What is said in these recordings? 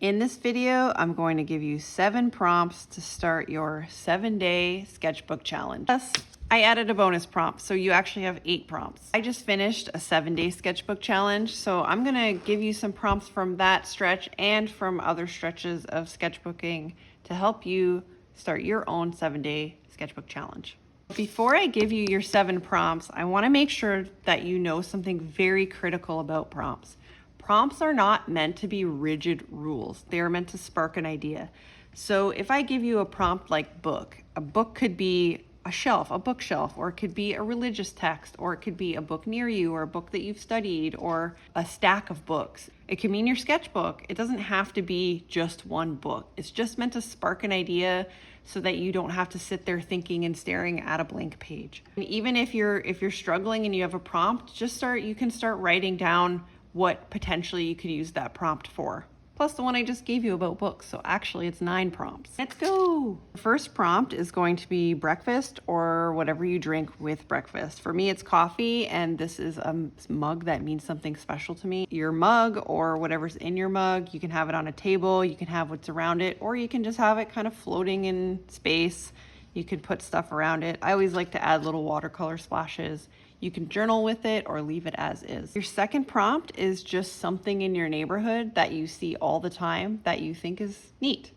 In this video, I'm going to give you 7 prompts to start your 7-day sketchbook challenge. Plus, I added a bonus prompt, so you actually have 8 prompts. I just finished a 7-day sketchbook challenge, so I'm gonna give you some prompts from that stretch and from other stretches of sketchbooking to help you start your own 7-day sketchbook challenge. Before I give you your 7 prompts, I wanna make sure that you know something very critical about prompts. Prompts are not meant to be rigid rules. They are meant to spark an idea. So if I give you a prompt like book, a book could be a shelf, a bookshelf, or it could be a religious text, or it could be a book near you, or a book that you've studied, or a stack of books. It can mean your sketchbook. It doesn't have to be just one book. It's just meant to spark an idea so that you don't have to sit there thinking and staring at a blank page. And even if you're struggling and you have a prompt, you can start writing down what potentially you could use that prompt for. Plus the one I just gave you about books, so actually it's 9 prompts. Let's go! The first prompt is going to be breakfast or whatever you drink with breakfast. For me, it's coffee, and this is a mug that means something special to me. Your mug or whatever's in your mug, you can have it on a table, you can have what's around it, or you can just have it kind of floating in space. You could put stuff around it. I always like to add little watercolor splashes. You can journal with it or leave it as is. Your second prompt is just something in your neighborhood that you see all the time that you think is neat.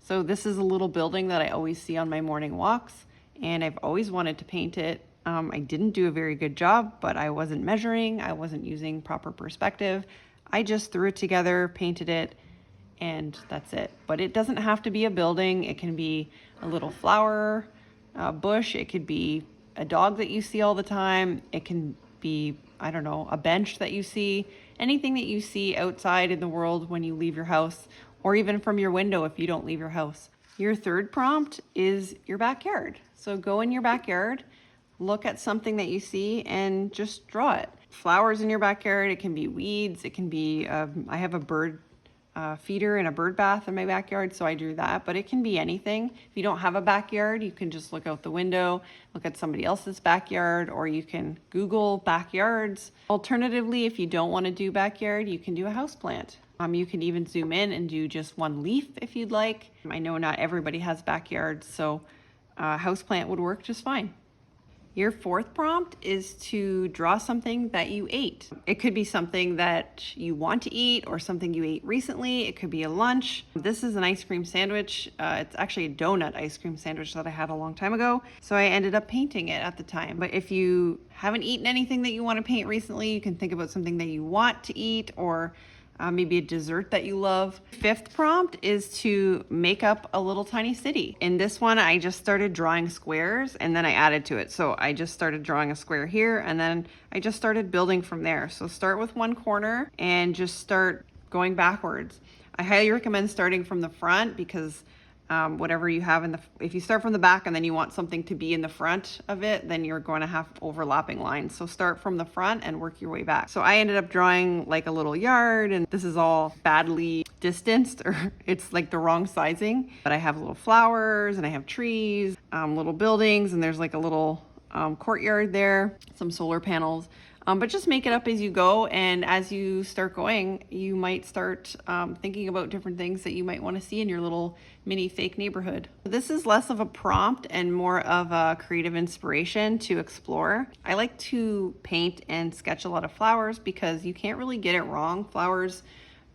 So this is a little building that I always see on my morning walks, and I've always wanted to paint it. I didn't do a very good job, but I wasn't measuring, I wasn't using proper perspective. I just threw it together, painted it, and that's it. But it doesn't have to be a building. It can be a little flower bush. It could be a dog that you see all the time. It can be, I don't know, a bench that you see, anything that you see outside in the world when you leave your house, or even from your window if you don't leave your house. Your third prompt is your backyard. So go in your backyard, look at something that you see and just draw it. Flowers in your backyard, it can be weeds, it can be, I have a bird feeder and a bird bath in my backyard, so I drew that, but it can be anything. If you don't have a backyard, you can just look out the window, look at somebody else's backyard, or you can Google backyards. Alternatively, if you don't want to do backyard, you can do a houseplant. You can even zoom in and do just one leaf if you'd like. I know not everybody has backyards, so a houseplant would work just fine. Your fourth prompt is to draw something that you ate. It could be something that you want to eat or something you ate recently. It could be a lunch. This is an ice cream sandwich. It's actually a donut ice cream sandwich that I had a long time ago, so I ended up painting it at the time. But if you haven't eaten anything that you want to paint recently, you can think about something that you want to eat, or maybe a dessert that you love. Fifth prompt is to make up a little tiny city. In this one, I just started drawing squares and then I added to it. So I just started drawing a square here and then I just started building from there. So start with one corner and just start going backwards. I highly recommend starting from the front because whatever you have if you start from the back and then you want something to be in the front of it, then you're going to have overlapping lines. So start from the front and work your way back. So I ended up drawing like a little yard, and this is all badly distanced, or it's like the wrong sizing. But I have little flowers and I have trees, little buildings, and there's like a little courtyard there, some solar panels. But just make it up as you go, and as you start going, you might start thinking about different things that you might want to see in your little mini fake neighborhood. This is less of a prompt and more of a creative inspiration to explore. I like to paint and sketch a lot of flowers because you can't really get it wrong. Flowers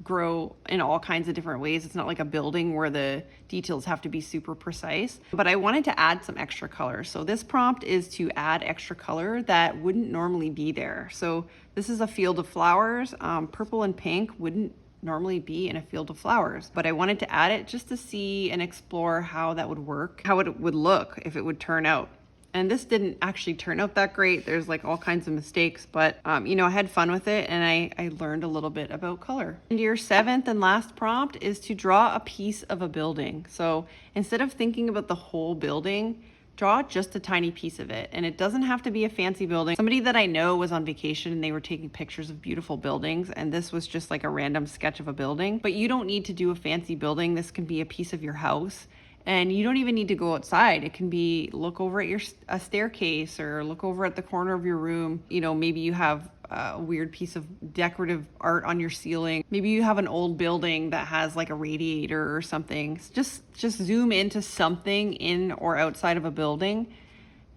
grow in all kinds of different ways. It's not like a building where the details have to be super precise, but I wanted to add some extra color. So this prompt is to add extra color that wouldn't normally be there. So this is a field of flowers. Purple and pink wouldn't normally be in a field of flowers, but I wanted to add it just to see and explore how that would work, how it would look if it would turn out. And this didn't actually turn out that great. There's like all kinds of mistakes, but you know, I had fun with it and I learned a little bit about color. And your 7th and last prompt is to draw a piece of a building. So instead of thinking about the whole building, draw just a tiny piece of it. And it doesn't have to be a fancy building. Somebody that I know was on vacation and they were taking pictures of beautiful buildings, and this was just like a random sketch of a building. But you don't need to do a fancy building. This can be a piece of your house. And you don't even need to go outside. It can be look over at a staircase or look over at the corner of your room. You know, maybe you have a weird piece of decorative art on your ceiling. Maybe you have an old building that has like a radiator or something. Just zoom into something in or outside of a building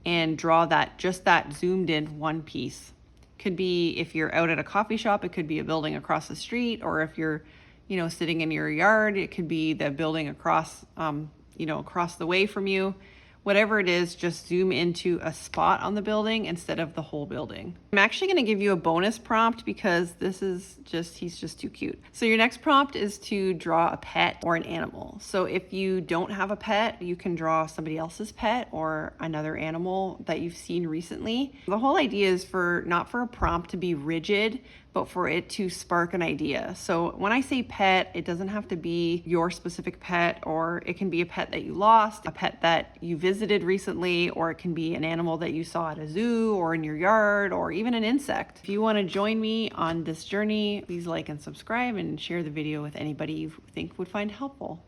and draw just that zoomed in one piece. Could be if you're out at a coffee shop, it could be a building across the street, or if you're, sitting in your yard, it could be the building across, across the way from you. Whatever it is, just zoom into a spot on the building instead of the whole building. I'm actually going to give you a bonus prompt because he's just too cute. So your next prompt is to draw a pet or an animal. So if you don't have a pet, you can draw somebody else's pet or another animal that you've seen recently. The whole idea is not for a prompt to be rigid, but for it to spark an idea. So when I say pet, it doesn't have to be your specific pet, or it can be a pet that you lost, a pet that you visited recently, or it can be an animal that you saw at a zoo or in your yard, or even an insect. If you want to join me on this journey, please like and subscribe and share the video with anybody you think would find helpful.